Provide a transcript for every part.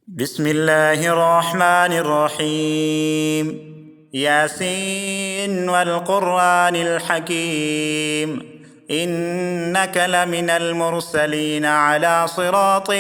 بسم الله الرحمن الرحيم. ياسين والقرآن الحكيم، إنك لمن المرسلين على صراط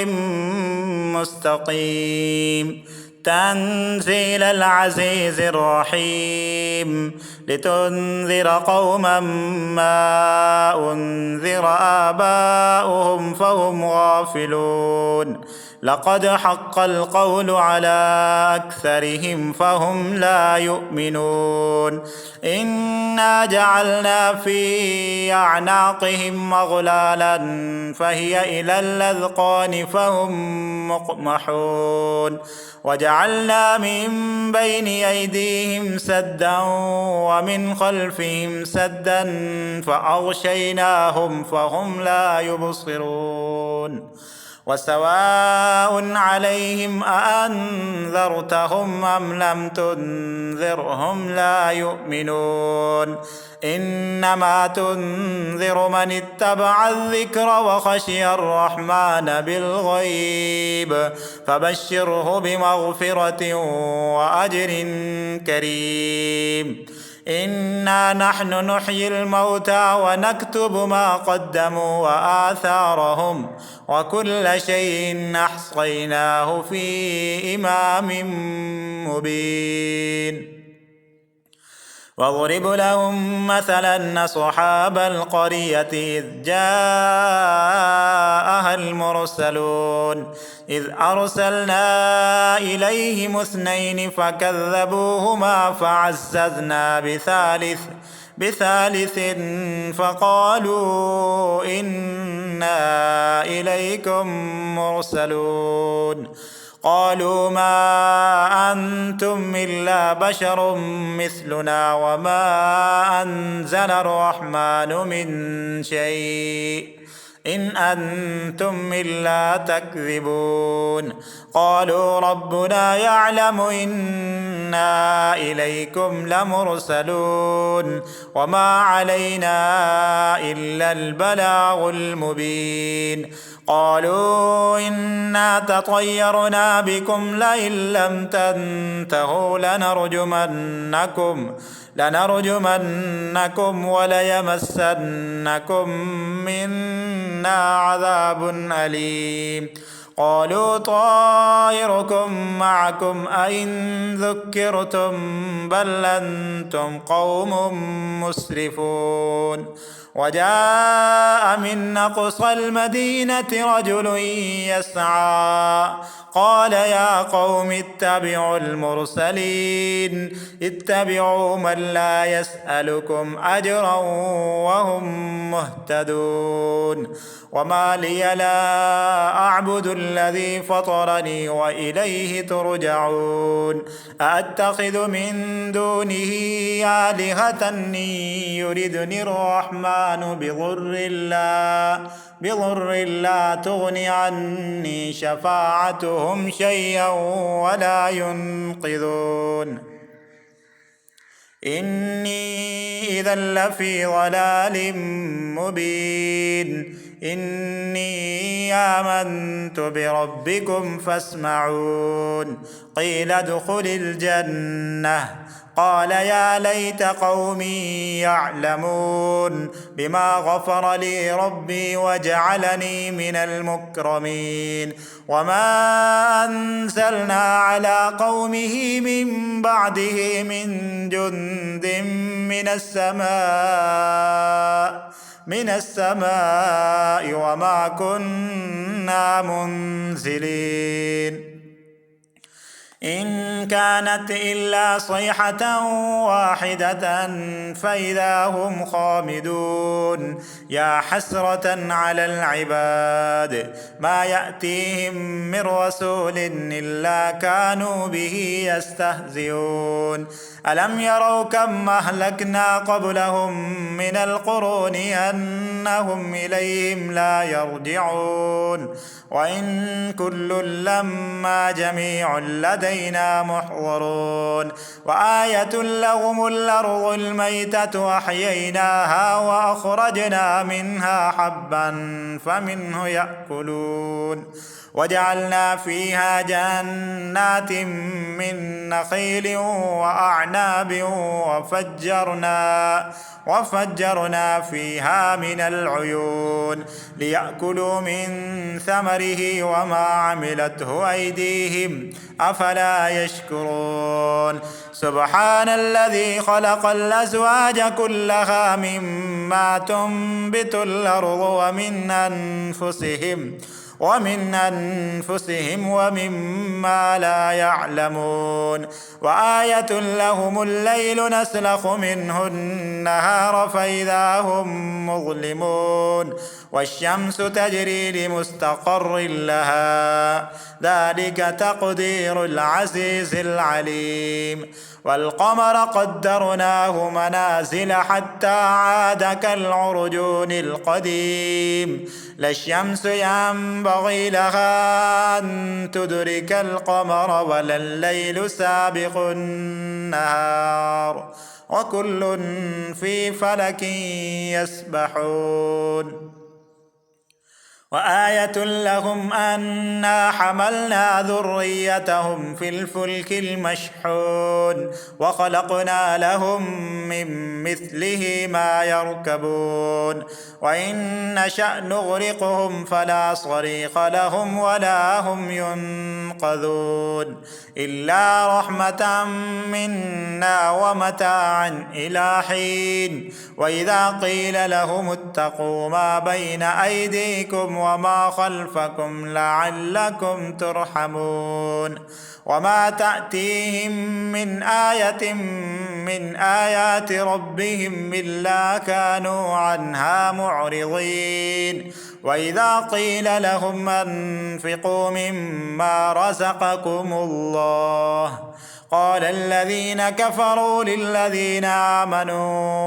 مستقيم. تنزيل العزيز الرحيم، لتنذر قوما ما أنذر آباؤهم فهم غافلون. لقد حق القول على أكثرهم فهم لا يؤمنون. إنا جعلنا في أعناقهم أغلالا فهي إلى الأذقان فهم مقمحون. وجعلنا من بين أيديهم سدا ومن خلفهم سدا فأغشيناهم فهم لا يبصرون. وسواء عليهم أأنذرتهم أم لم تنذرهم لا يؤمنون. إنما تنذر من اتبع الذكر وخشي الرحمن بالغيب، فبشره بمغفرة وأجر كريم. إنا نحن نحيي الموتى ونكتب ما قدموا وآثارهم، وكل شيء أحصيناه في إمام مبين. واضرب لهم مثلا أصحاب القرية إذ جاءها المرسلون، إذ أرسلنا إليهم اثنين فكذبوهما فعززنا بثالث فقالوا إنا إليكم مرسلون. قالوا ما أنتم إلا بشر مثلنا وما أنزل الرحمن من شيء إن أنتم إلا تكذبون. قالوا ربنا يعلم إنا إليكم لمرسلون وما علينا إلا البلاغ المبين. قالوا إنا تطيرنا بكم لئن لم تنتهوا لنرجمنكم وليمسنكم منا عذاب أليم. قالوا طائركم معكم أئن ذكرتم بل أنتم قوم مسرفون. وجاء من أقصى المدينة رجل يسعى قال يا قوم اتبعوا المرسلين، اتبعوا من لا يسألكم أجرا وهم مهتدون. وما لي لا أعبد الذي فطرني وإليه ترجعون. أأتخذ من دونه آلهة يردني الرحمن بضر لا تغن عني شفاعتهم شيئا ولا ينقذون. إني إذا لفي ضلال مبين. إني آمنت بربكم فاسمعون. قيل ادخل الجنة قال يا ليت قومي يعلمون بما غفر لي ربي وجعلني من المكرمين. وما أنزلنا على قومه من بعده من جند من السماء وما كنا منزلين. إن كانت إلا صيحة واحدة فإذا هم خامدون. يا حسرة على العباد ما يأتيهم من رسول إلا كانوا به يستهزئون. ألم يروا كم أهلكنا قبلهم من القرون أنهم إليهم لا يرجعون. وإن كل لما جميع لدينا محضرون. وآية لهم الأرض الميتة أحييناها وأخرجنا منها حبا فمنه يأكلون وجعلنا فيها جنات من نخيل وأعناب وفجرنا فيها من العيون ليأكلوا من ثمره وما عملته أيديهم أفلا يشكرون سبحان الذي خلق الأزواج كلها مما تنبت الأرض ومن أنفسهم ومما لا يعلمون وآية لهم الليل نسلخ منه النهار فإذا هم مظلمون والشمس تجري لمستقر لها ذلك تقدير العزيز العليم والقمر قدرناه منازل حتى عاد كالعرجون القديم لا الشمس ينبغي لها أن تدرك القمر ولا الليل سابق النهار وكل في فلك يسبحون وآية لهم أنا حملنا ذريتهم في الفلك المشحون وخلقنا لهم من مثله ما يركبون وإن نشأ نغرقهم فلا صريخ لهم ولا هم ينقذون إلا رحمة منا ومتاعا إلى حين وإذا قيل لهم اتقوا ما بين أيديكم وما خلفكم لعلكم ترحمون وما تأتيهم من آية من آيات ربهم إلا كانوا عنها معرضين وإذا قيل لهم أنفقوا مما رزقكم الله قال الذين كفروا للذين آمنوا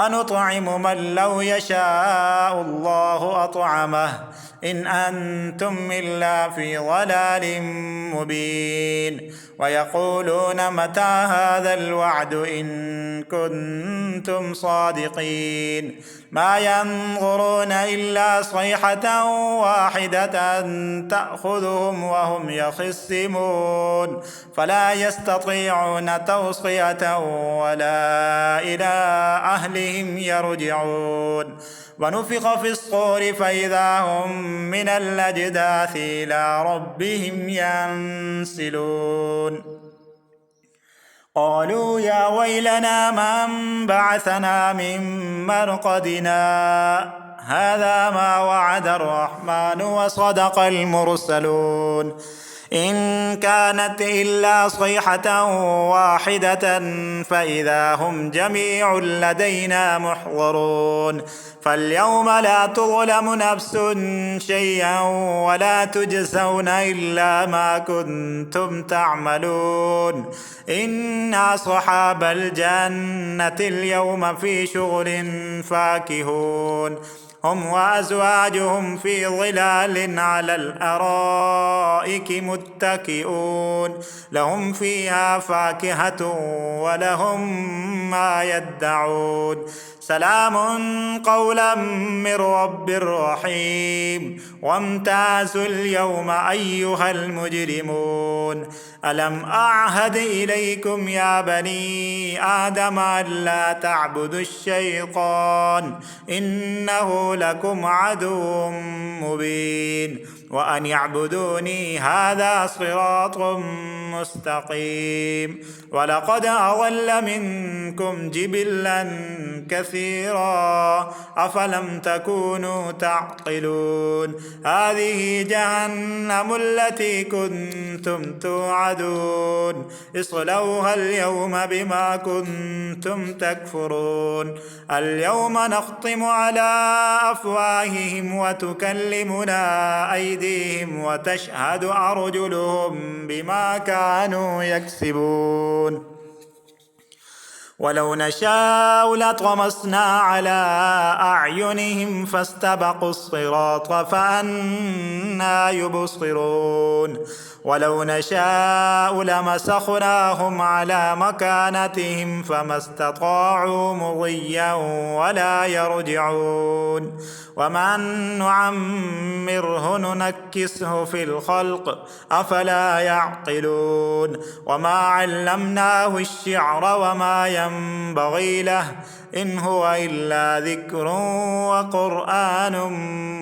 أنطعم من لو يشاء الله أطعمه إن أنتم إلا في ضلال مبين ويقولون متى هذا الوعد إن كنتم صادقين ما ينظرون إلا صيحة واحدة تأخذهم وهم يخصمون فلا يستطيعون توصية ولا إلى أهلهم يرجعون ونفخ في الصور فإذا هم من الأجداث إلى ربهم ينسلون قالوا يا ويلنا من بعثنا من مرقدنا هذا ما وعد الرحمن وصدق المرسلون إن كانت إلا صيحة واحدة فإذا هم جميع لدينا محضرون فاليوم لا تظلم نفس شيئا ولا تجزون إلا ما كنتم تعملون إن أصحاب الجنة اليوم في شغل فاكهون هم وأزواجهم في ظلال على الأرائك متكئون لهم فيها فاكهة ولهم ما يدعون سلام قولا من رب رحيم وامتازوا اليوم أيها المجرمون ألم أعهد إليكم يا بني آدم ألا تعبدوا الشيطان إنه لكم عدو مبين وأن يعبدوني هذا صراط مستقيم ولقد أضل منكم جبلا كثيرا أفلم تكونوا تعقلون هذه جهنم التي كنتم توعدون اصلوها اليوم بما كنتم تكفرون اليوم نختم على أفواههم وتكلمنا أيديهم وتشهد أرجلهم بما كانوا يكسبون ولو نشاء لطمسنا على أعينهم فاستبقوا الصراط فأنى يبصرون ولو نشاء لمسخناهم على مكانتهم فما استطاعوا مضيا ولا يرجعون ومن نعمره ننكسه في الخلق أفلا يعقلون وما علمناه الشعر وما ينبغي له إن هو إلا ذكر وقرآن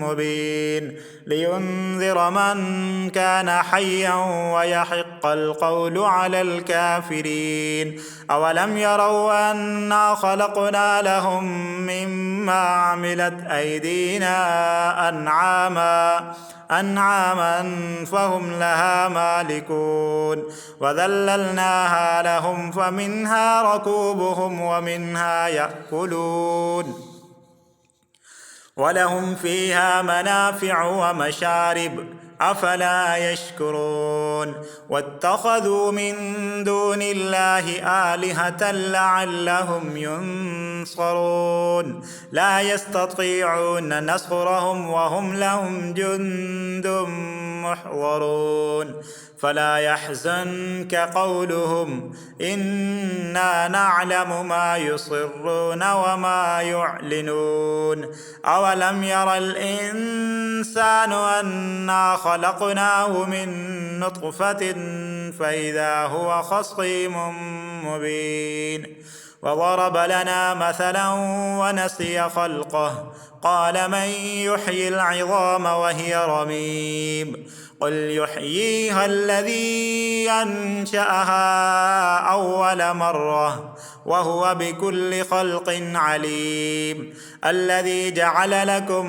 مبين لينذر من كان حيا ويحق القول على الكافرين أولم يروا أنا خلقنا لهم مما عملت أيدينا أنعاما فهم لها مالكون وذللناها لهم فمنها ركوبهم ومنها يأكلون ولهم فيها منافع ومشارب أفلا يشكرون واتخذوا من دون الله آلهة لعلهم ينصرون لا يستطيعون نصرهم وهم لهم جند محضرون فلا يحزنك قولهم إنا نعلم ما يصرون وما يعلنون أولم ير الإنسان أنا خلقناه من نطفة فإذا هو خصيم مبين وضرب لنا مثلا ونسي خلقه قال من يحيي العظام وهي رميم قل يحييها الذي أنشأها أول مرة وهو بكل خلق عليم الذي جعل لكم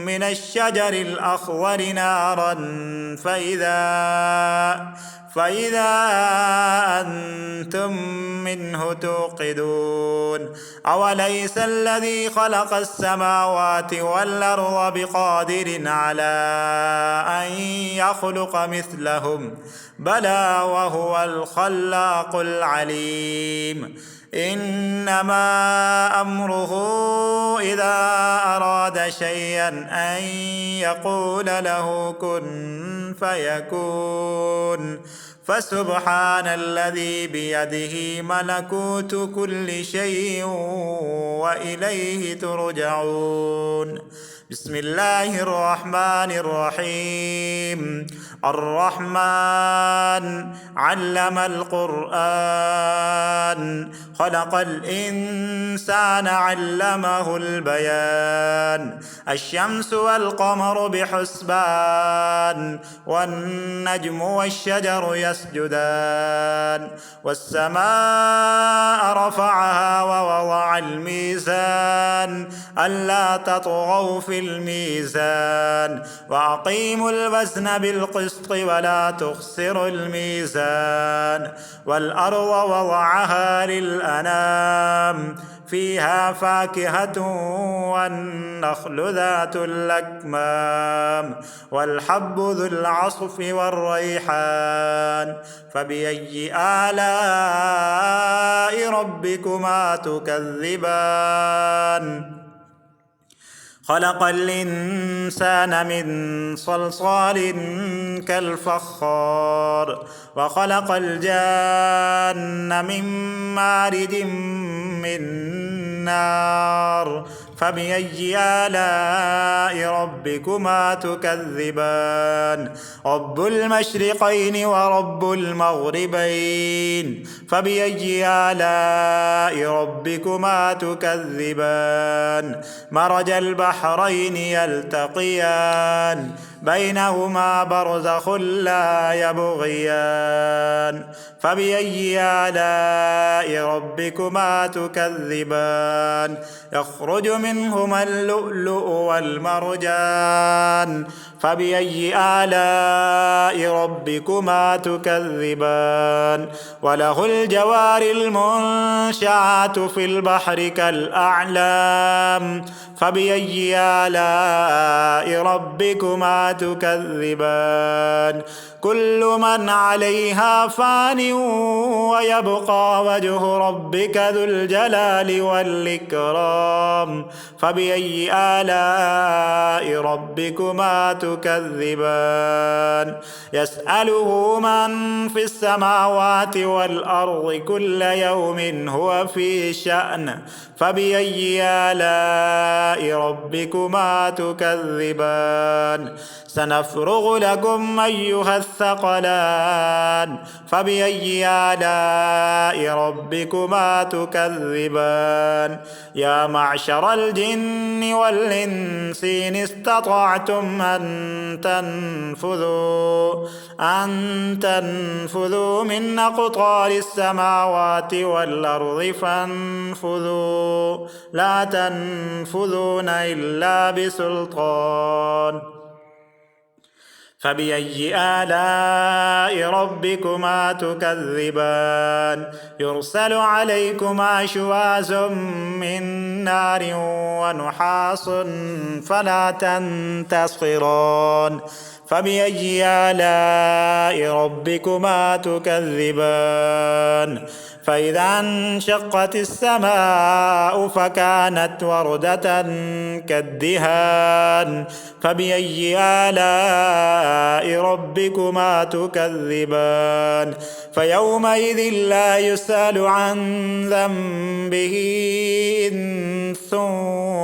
من الشجر الأخضر نارا فإذا أنتم منه توقدون أوليس الذي خلق السماوات والأرض بقادر على أن يخلق مثلهم بلى وهو الخلاق العليم إنما أمره إذا أراد شيئا أن يقول له كن فيكون فسبحان الذي بيده ملكوت كل شيء وإليه ترجعون بسم الله الرحمن الرحيم الرحمن علم القرآن خلق الإنسان علمه البيان الشمس والقمر بحسبان والنجم والشجر يسجدان والسماء رفعها ووضع الميزان ألا تطغوا في الميزان وأقيموا الوزن بالقسط ولا تخسروا الميزان والأرض وضعها للأنام فيها فاكهة والنخل ذات الأكمام والحب ذو العصف والريحان فبأي آلاء ربكما تكذبان خلق الإنسان من صلصال كالفخار وخلق الجان من مارد من نار فبأي آلاء ربكما تكذبان رب المشرقين ورب المغربين فبأي آلاء ربكما تكذبان مرج البحرين يلتقيان بينهما برزخ لا يبغيان فبأي آلاء ربكما تكذبان يخرج منهما اللؤلؤ والمرجان فبأي آلاء ربكما تكذبان وله الجوار المنشآت في البحر كالأعلام فبأي آلاء ربكما تكذبان كل من عليها فان ويبقى وجه ربك ذو الجلال والإكرام فبأي آلاء ربكما تكذبان يسأله من في السماوات والأرض كل يوم هو في شأن فبأي آلاء ربكما تكذبان سنفرغ لكم أيها الثقلان فبأي آلاء ربكما تكذبان يا معشر الجن والإنس إن استطعتم أن تنفذوا من أقطار السماوات والأرض فانفذوا لا تنفذون إلا بسلطان فبأي آلاء ربكما تكذبان يرسل عليكما شواظ من نار ونحاس فلا تنتصران فبأي آلاء ربكما تكذبان فإذا انشقت السماء فكانت وردة كالدهان فبأي آلاء ربكما تكذبان فيومئذ لا يسأل عن ذنبه إنس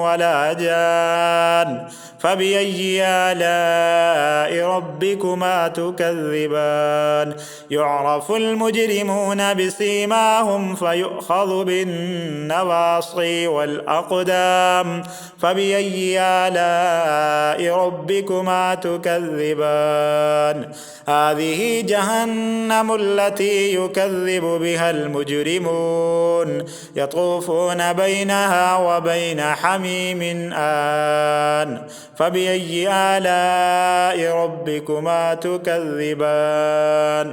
ولا جان فبأي آلاء ربكما تكذبان يعرف المجرمون بسيماهم فيؤخذ بالنواصي والأقدام فبأي آلاء ربكما تكذبان هذه جهنم التي يكذب بها المجرمون يطوفون بينها وبين حميم آن فبأي آلاء ربكما تكذبان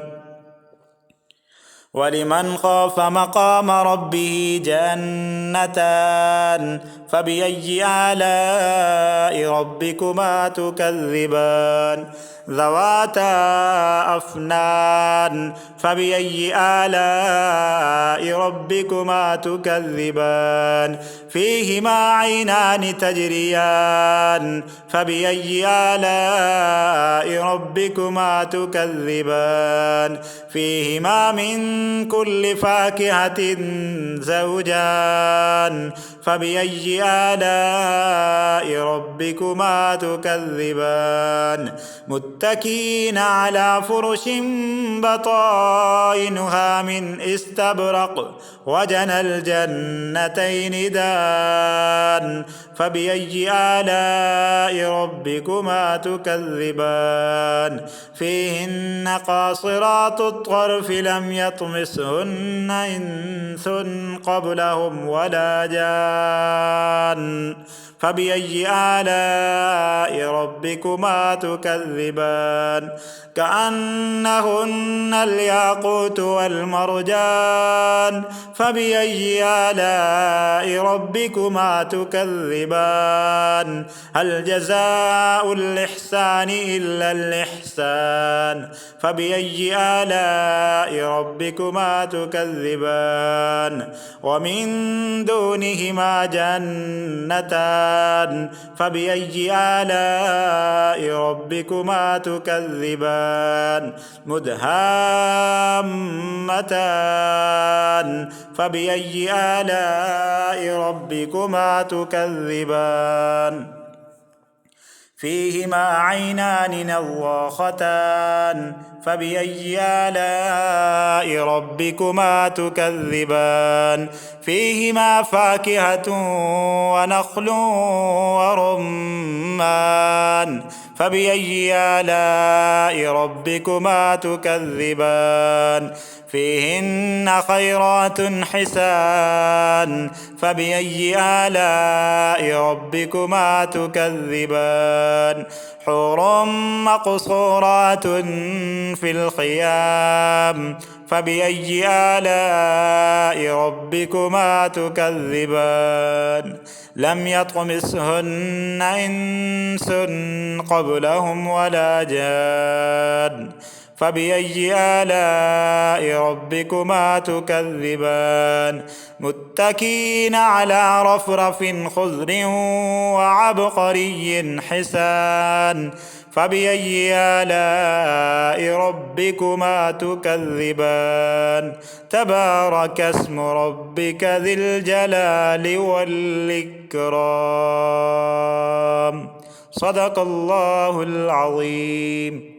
ولمن خاف مقام ربه جنتان فبأي آلاء ربكما تكذبان ذواتا أفنان فبأي آلاء ربكما تكذبان فيهما عينان تجريان فبأي آلاء ربكما تكذبان فيهما من كل فاكهة زوجان فبأي آلاء ربكما تكذبان متكئين على فرش بطائنها من استبرق وجنى الجنتين دان فبأي آلاء ربكما تكذبان فيهن قاصرات الطرف لم يطمسهن إنس قبلهم ولا جان فبأي آلاء ربكما تكذبان كأنهن الياقوت والمرجان فبأي آلاء ربكما تكذبان هل جزاء الإحسان إلا الإحسان فبأي آلاء ربكما تكذبان ومن دونهما جنتان فبأي آلاء ربكما تكذبان مدهامتان فبأي آلاء ربكما تكذبان فيهما عينان نضاختان فبأي آلاء ربكما تكذبان فيهما فاكهة ونخل ورمان فبأي آلاء ربكما تكذبان فيهن خيرات حسان فبأي آلاء ربكما تكذبان حور مقصورات في الخيام فبأي آلاء ربكما تكذبان لم يطمثهن إنس قبلهم ولا جان فبأي آلاء ربكما تكذبان متكئين على رفرف خضر وعبقري حسان فبأي آلاء ربكما تكذبان تبارك اسم ربك ذي الجلال والإكرام صدق الله العظيم.